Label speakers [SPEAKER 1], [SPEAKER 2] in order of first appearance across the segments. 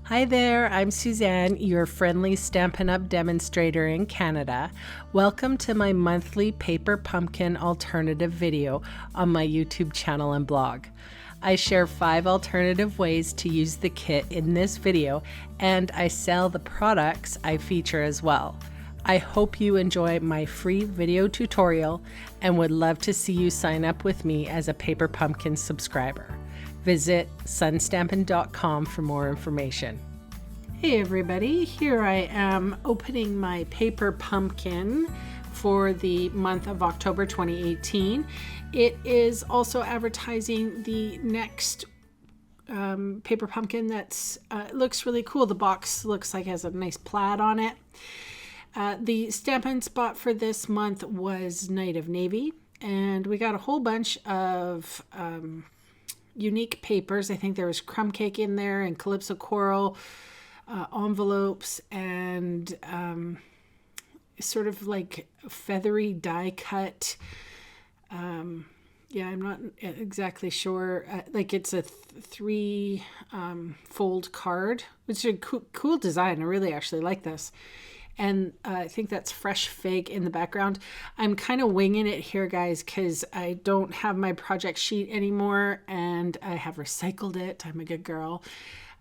[SPEAKER 1] Hi there, I'm Suzanne, your friendly Stampin' Up demonstrator in Canada. Welcome to my monthly paper pumpkin alternative video on my YouTube channel and blog. I share 5 alternative ways to use the kit in this video, and I sell the products I feature as well. I hope you enjoy my free video tutorial and would love to see you sign up with me as a Paper Pumpkin subscriber. Visit sunstampin.com for more information. Hey everybody, here I am opening my paper pumpkin for the month of October 2018. It is also advertising the next paper pumpkin that's looks really cool. The box looks like it has a nice plaid on it. The Stampin' spot for this month was Night of Navy, and we got a whole bunch of unique papers. I think there was crumb cake in there and Calypso Coral, envelopes, and sort of like feathery die cut. Yeah, I'm not exactly sure. Like it's a 3 fold card, which is a cool design. I really actually like this. And I think that's fresh fig in the background. I'm kind of winging it here, guys, because I don't have my project sheet anymore and I have recycled it. I'm a good girl.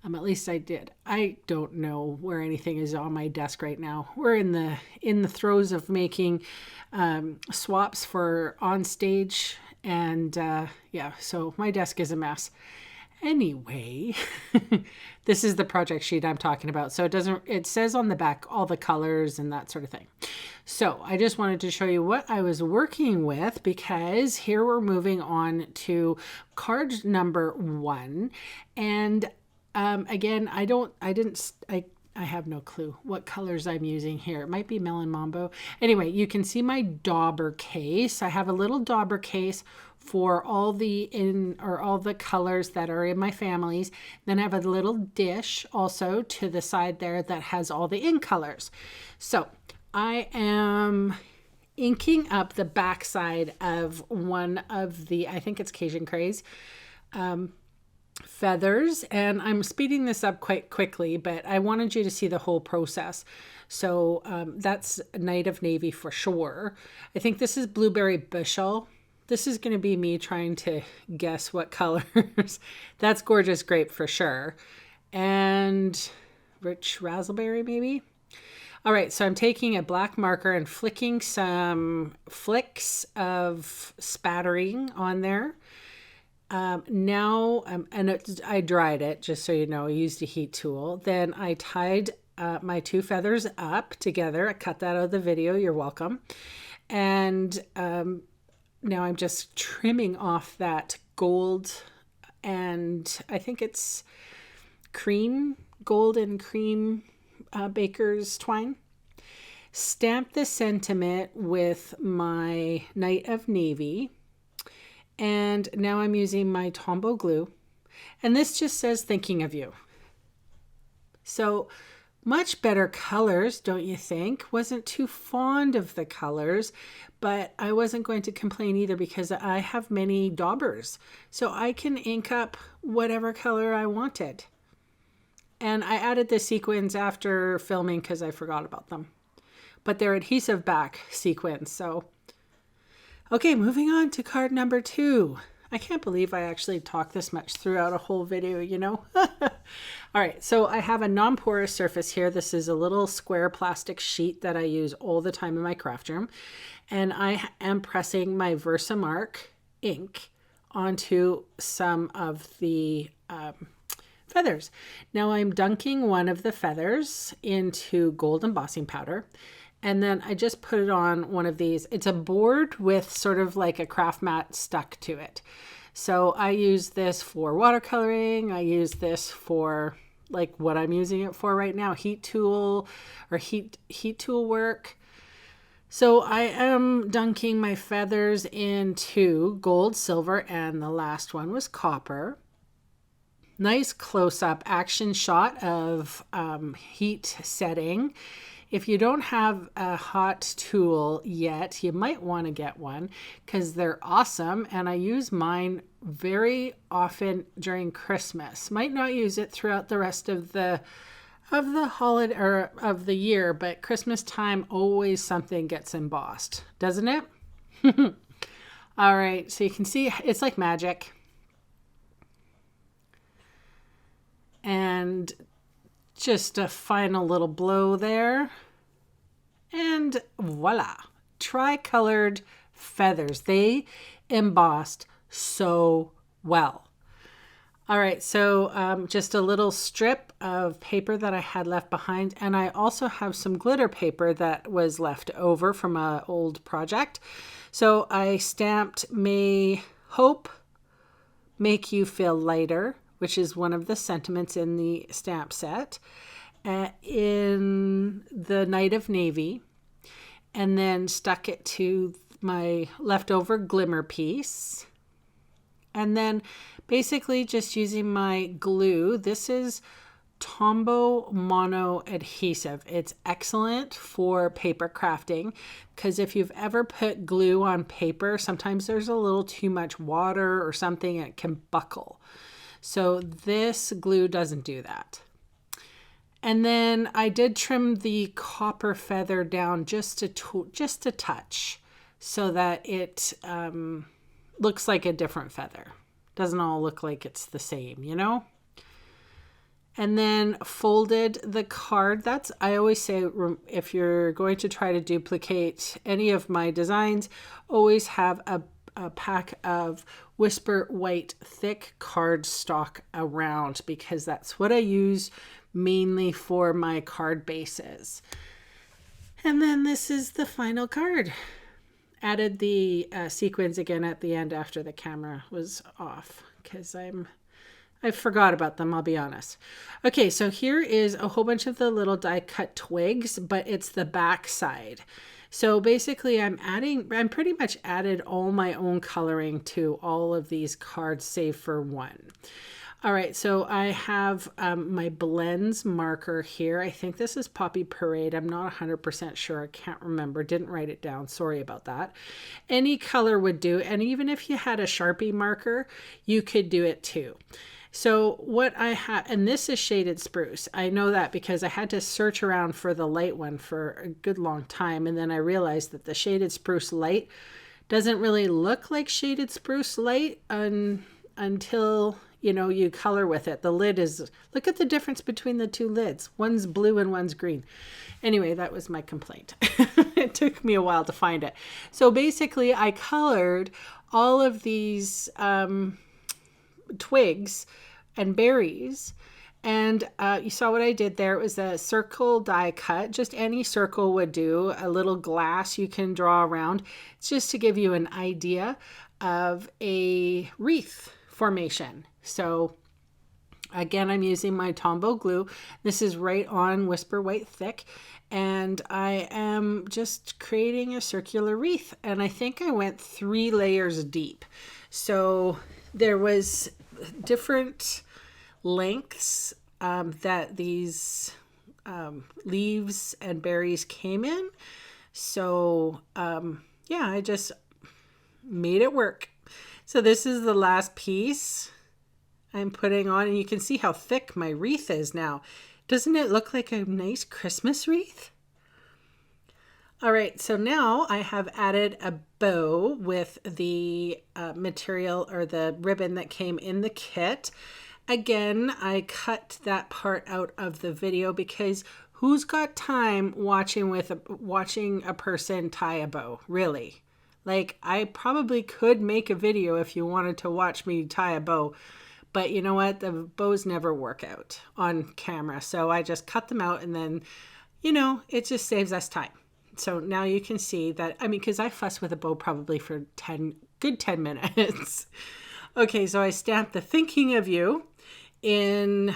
[SPEAKER 1] At least I did. I don't know where anything is on my desk right now. We're in the throes of making swaps for on stage, and yeah, so my desk is a mess. Anyway, this is the project sheet I'm talking about. So it says on the back all the colors and that sort of thing. So I just wanted to show you what I was working with, because here we're moving on to card number 1. And again, I have no clue what colors I'm using here. It might be Melon Mambo. Anyway, you can see my dauber case. I have a little dauber case for all the colors that are in my families. Then I have a little dish also to the side there that has all the in colors. So I am inking up the back side of one of the, I think it's Cajun Craze, feathers, and I'm speeding this up quite quickly, but I wanted you to see the whole process. So that's Night of Navy for sure. I think this is Blueberry Bushel. This is going to be me trying to guess what colors. That's Gorgeous Grape for sure. And Rich Raspberry maybe. All right, so I'm taking a black marker and flicking some flicks of spattering on there. Now, I dried it, just so you know. I used a heat tool. Then I tied my 2 feathers up together. I cut that out of the video. You're welcome. And now I'm just trimming off that gold, and I think it's gold and cream baker's twine. Stamp the sentiment with my Night of Navy. And now I'm using my Tombow glue, and this just says thinking of you. So much better colors, don't you think? Wasn't too fond of the colors, but I wasn't going to complain either, because I have many daubers, so I can ink up whatever color I wanted. And I added the sequins after filming because I forgot about them, but they're adhesive back sequins. So okay, moving on to card number 2. I can't believe I actually talked this much throughout a whole video, you know? All right, so I have a non-porous surface here. This is a little square plastic sheet that I use all the time in my craft room. And I am pressing my Versamark ink onto some of the feathers. Now I'm dunking one of the feathers into gold embossing powder. And then I just put it on one of these. It's a board with sort of like a craft mat stuck to it. So I use this for watercoloring. I use this for like what I'm using it for right now, heat tool work. So I am dunking my feathers into gold, silver, and the last one was copper. Nice close-up action shot of heat setting If you don't have a hot tool yet, you might want to get one because they're awesome. And I use mine very often during Christmas. Might not use it throughout the rest of the holiday or of the year, but Christmas time always something gets embossed, doesn't it? All right, so you can see it's like magic. And just a final little blow there. And voila, tricolored feathers. They embossed so well. All right, so just a little strip of paper that I had left behind. And I also have some glitter paper that was left over from an old project. So I stamped May Hope Make You Feel Lighter, which is one of the sentiments in the stamp set, in the Night of Navy, and then stuck it to my leftover glimmer piece. And then basically just using my glue. This is Tombow Mono Adhesive. It's excellent for paper crafting because if you've ever put glue on paper, sometimes there's a little too much water or something and it can buckle. So this glue doesn't do that. And then I did trim the copper feather down just a touch so that it looks like a different feather. Doesn't all look like it's the same, you know? And then folded the card. That's, I always say, if you're going to try to duplicate any of my designs, always have a pack of Whisper White thick cardstock around because that's what I use mainly for my card bases. And then this is the final card. Added the sequins again at the end after the camera was off because I forgot about them, I'll be honest. Okay, so here is a whole bunch of the little die cut twigs, but it's the back side. So basically I'm pretty much added all my own coloring to all of these cards save for one. All right, so I have my blends marker here. I think this is Poppy Parade. I'm not 100% sure. I can't remember. Didn't write it down. Sorry about that. Any color would do. And even if you had a Sharpie marker, you could do it too. So what I have, and this is Shaded Spruce. I know that because I had to search around for the light one for a good long time. And then I realized that the Shaded Spruce light doesn't really look like Shaded Spruce light until, you know, you color with it. The lid is, look at the difference between the two lids. One's blue and one's green. Anyway, that was my complaint. It took me a while to find it. So basically I colored all of these twigs and berries. And you saw what I did there. It was a circle die cut. Just any circle would do. A little glass you can draw around. It's just to give you an idea of a wreath formation. So again, I'm using my Tombow glue. This is right on Whisper White thick. And I am just creating a circular wreath. And I think I went 3 layers deep. So there was different lengths that these leaves and berries came in. So yeah, I just made it work. So this is the last piece I'm putting on, and you can see how thick my wreath is now. Doesn't it look like a nice Christmas wreath? All right, so now I have added a bow with the material or the ribbon that came in the kit. Again, I cut that part out of the video because who's got time watching a person tie a bow, really? Like, I probably could make a video if you wanted to watch me tie a bow, but you know what? The bows never work out on camera. So I just cut them out and then, you know, it just saves us time. So now you can see that, I mean, because I fuss with a bow probably for 10 minutes. Okay, so I stamped the Thinking of You in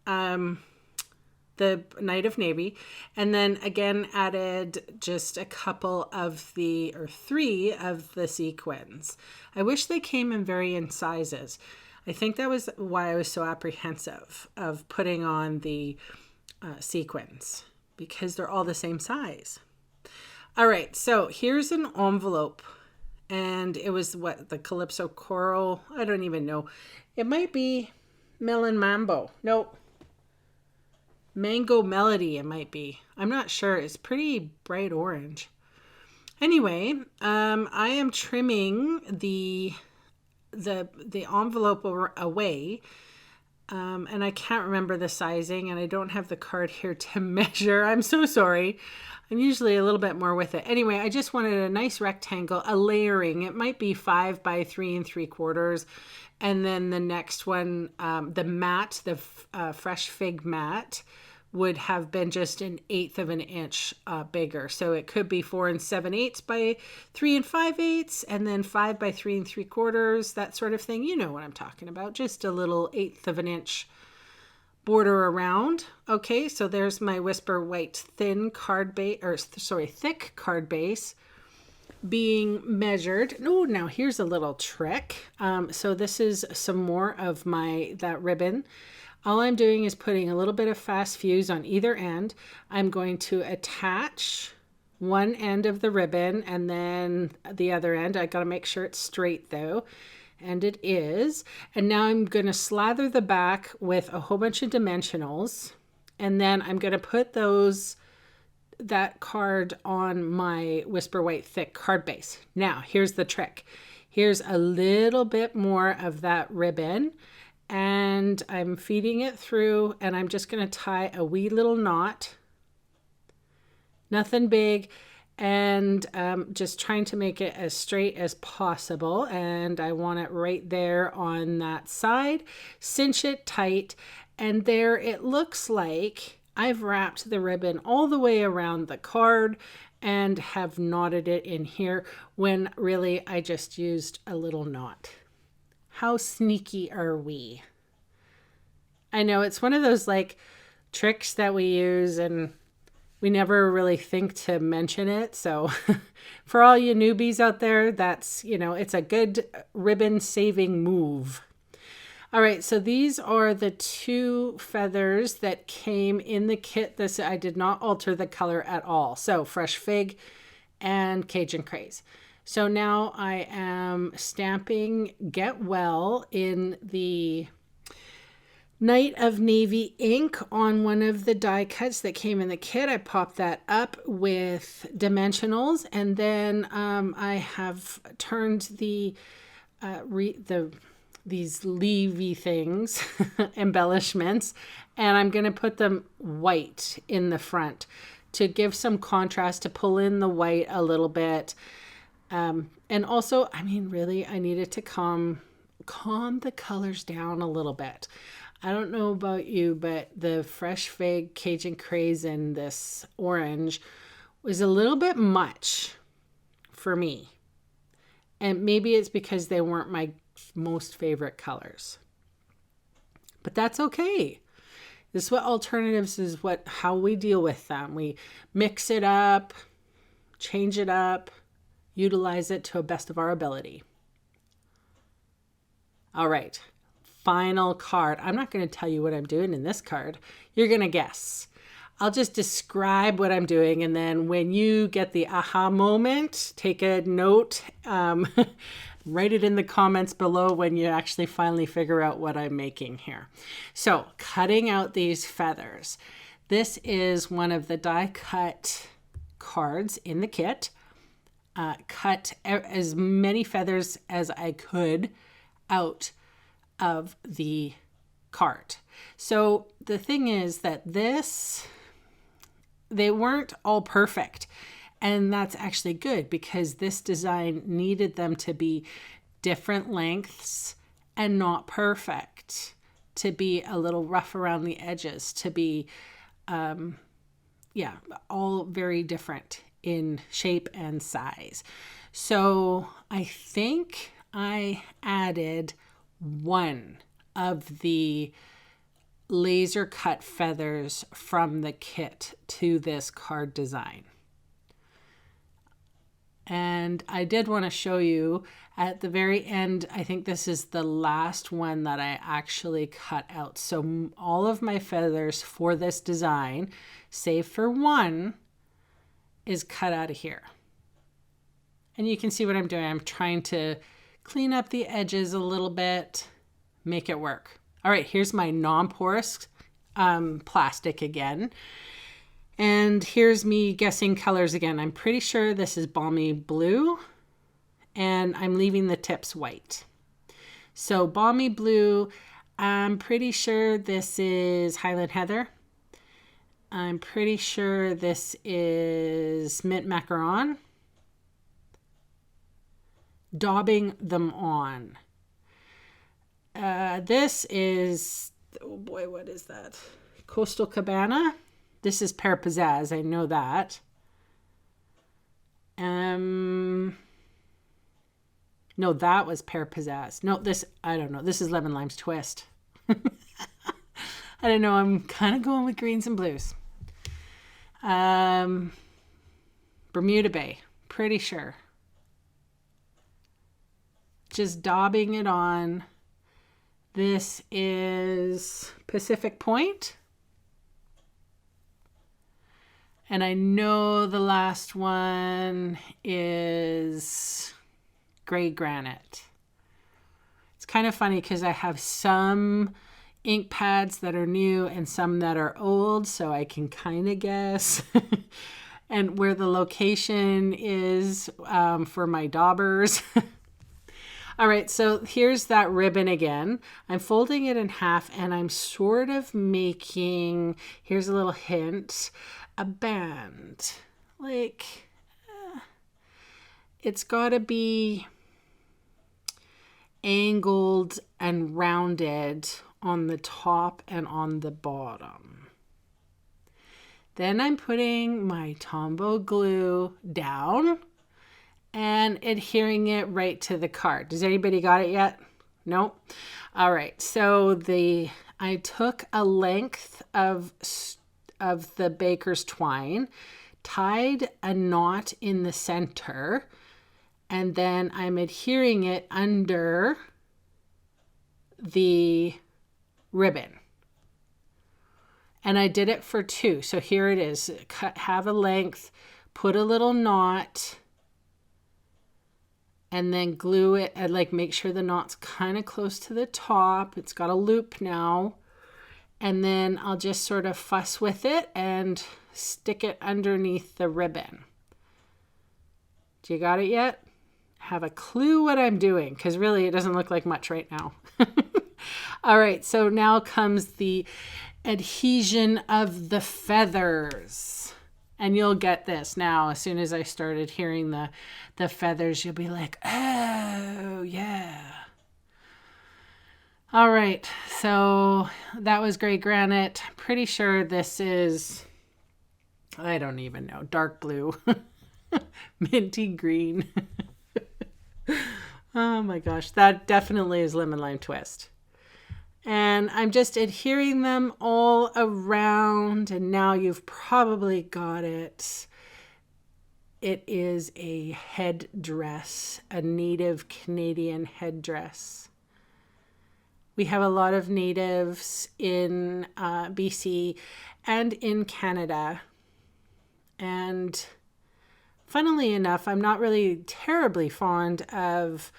[SPEAKER 1] the Night of Navy, and then again added just a couple of the, or 3 of the sequins. I wish they came in varying sizes. I think that was why I was so apprehensive of putting on the sequins. because they're all the same size. All right, so here's an envelope, and it was what, the Calypso Coral? I don't even know. It might be Melon Mambo. Nope. Mango Melody it might be. I'm not sure. It's pretty bright orange. Anyway, I am trimming the envelope away. And I can't remember the sizing, and I don't have the card here to measure. I'm so sorry. I'm usually a little bit more with it. Anyway, I just wanted a nice rectangle, a layering. It might be 5 by 3 3/4. And then the next one, the matte, the fresh fig matte, would have been just 1/8 of an inch bigger. So it could be 4 7/8 by 3 5/8, and then 5 by 3 3/4, that sort of thing. You know what I'm talking about. Just a little 1/8 of an inch border around. Okay, so there's my Whisper White thin card base, or sorry, thick card base being measured. Oh, now here's a little trick. So this is some more of that ribbon. All I'm doing is putting a little bit of fast fuse on either end. I'm going to attach one end of the ribbon and then the other end. I got to make sure it's straight though. And it is. And now I'm going to slather the back with a whole bunch of dimensionals. And then I'm going to put that card on my Whisper White thick card base. Now, here's the trick. Here's a little bit more of that ribbon, and I'm feeding it through, and I'm just going to tie a wee little knot. Nothing big, and just trying to make it as straight as possible. And I want it right there on that side. Cinch it tight, and there it looks like I've wrapped the ribbon all the way around the card and have knotted it in here, when really I just used a little knot. How sneaky are we? I know it's one of those like tricks that we use and we never really think to mention it. So for all you newbies out there, that's, it's a good ribbon saving move. All right, so these are the 2 feathers that came in the kit. I did not alter the color at all. So Fresh Fig and Cajun Craze. So now I am stamping Get Well in the Night of Navy ink on one of the die cuts that came in the kit. I popped that up with dimensionals, and then I have turned these Leafy things, embellishments, and I'm going to put them white in the front to give some contrast, to pull in the white a little bit. And also, I mean, really, I needed to calm the colors down a little bit. I don't know about you, but the Fresh Fig, Cajun Craze, and this orange was a little bit much for me. And maybe it's because they weren't my most favorite colors. But that's okay. This is what alternatives is, how we deal with them. We mix it up, change it up, utilize it to the best of our ability. All right, final card. I'm not going to tell you what I'm doing in this card. You're going to guess. I'll just describe what I'm doing, and then when you get the aha moment, take a note, write it in the comments below when you actually finally figure out what I'm making here. So, cutting out these feathers. This is one of the die cut cards in the kit. Cut as many feathers as I could out of the card. So the thing is that they weren't all perfect, and that's actually good because this design needed them to be different lengths and not perfect, to be a little rough around the edges, to be all very different in shape and size. So I think I added one of the laser cut feathers from the kit to this card design. And I did want to show you at the very end, I think this is the last one that I actually cut out. So all of my feathers for this design, save for one, is cut out of here. And you can see what I'm doing. I'm trying to clean up the edges a little bit, make it work. All right, here's my non-porous plastic again. And here's me guessing colors again. I'm pretty sure this is Balmy Blue, and I'm leaving the tips white. So Balmy Blue, I'm pretty sure this is Highland Heather. I'm pretty sure this is Mint Macaron. Daubing them on. This is, oh boy, what is that? Coastal Cabana. This is Pear Pizzazz, I know that. No, that was Pear Pizzazz. No, this, I don't know. This is Lemon Lime's Twist. I don't know. I'm kind of going with greens and blues. Bermuda Bay, pretty sure. Just daubing it on. This is Pacific Point. And I know the last one is Gray Granite. It's kind of funny because I have some ink pads that are new and some that are old, so I can kind of guess and where the location is for my daubers. All right, so here's that ribbon again. I'm folding it in half and I'm sort of making, here's a little hint, a band. Like, it's got to be angled and rounded on the top and on the bottom. Then I'm putting my Tombow glue down and adhering it right to the card. Does anybody got it yet? Nope. All right. So I took a length of the baker's twine, tied a knot in the center, and then I'm adhering it under the ribbon. And I did it for two. So here it is. Have a length, put a little knot, and then glue it and like make sure the knot's kind of close to the top. It's got a loop now. And then I'll just sort of fuss with it and stick it underneath the ribbon. Do you got it yet? Have a clue what I'm doing, because really it doesn't look like much right now. All right, so now comes the adhesion of the feathers. And you'll get this now. As soon as I started hearing the feathers, you'll be like, oh, yeah. All right, so that was Gray Granite. Pretty sure this is, I don't even know, dark blue, minty green. Oh my gosh, that definitely is Lemon Lime Twist. And I'm just adhering them all around, and now you've probably got it. It is a headdress, a native Canadian headdress. We have a lot of natives in BC and in Canada. And funnily enough, I'm not really terribly fond of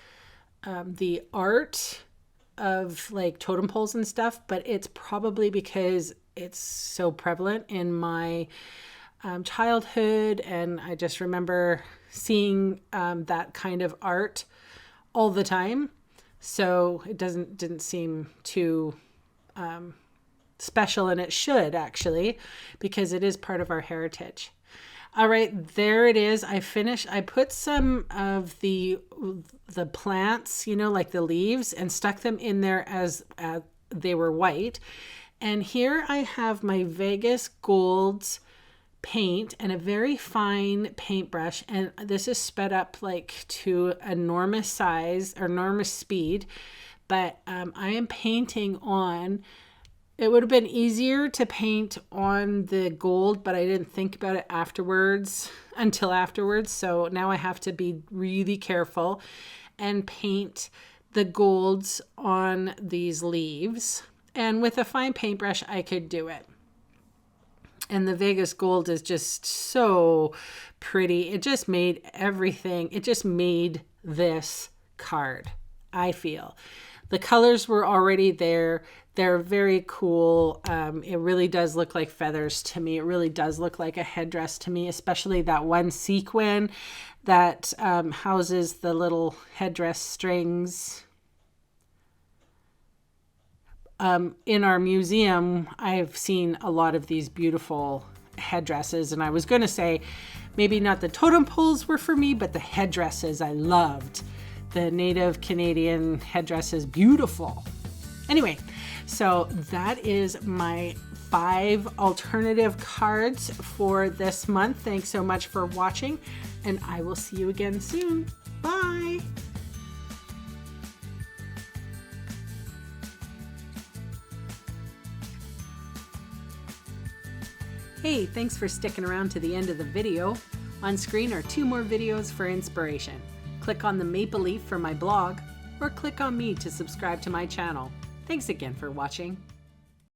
[SPEAKER 1] the art of like totem poles and stuff, but it's probably because it's so prevalent in my childhood, and I just remember seeing that kind of art all the time. So it didn't seem too special, and it should actually, because it is part of our heritage. All right, there it is. I put some of the plants, you know, like the leaves, and stuck them in there as they were white. And here I have my Vegas Golds paint and a very fine paintbrush. And this is sped up like to enormous size or enormous speed. But I am painting on It would have been easier to paint on the gold, but I didn't think about it until afterwards. So now I have to be really careful and paint the golds on these leaves. And with a fine paintbrush, I could do it. And the Vegas gold is just so pretty. It just made everything. It just made this card, I feel. The colors were already there. They're very cool. It really does look like feathers to me. It really does look like a headdress to me, especially that one sequin that houses the little headdress strings. In our museum, I've seen a lot of these beautiful headdresses, and I was going to say maybe not the totem poles were for me, but the headdresses I loved. The Native Canadian headdress is beautiful. Anyway, so that is my 5 alternative cards for this month. Thanks so much for watching, and I will see you again soon. Bye. Hey, thanks for sticking around to the end of the video. On screen are 2 more videos for inspiration. Click on the maple leaf for my blog, or click on me to subscribe to my channel. Thanks again for watching.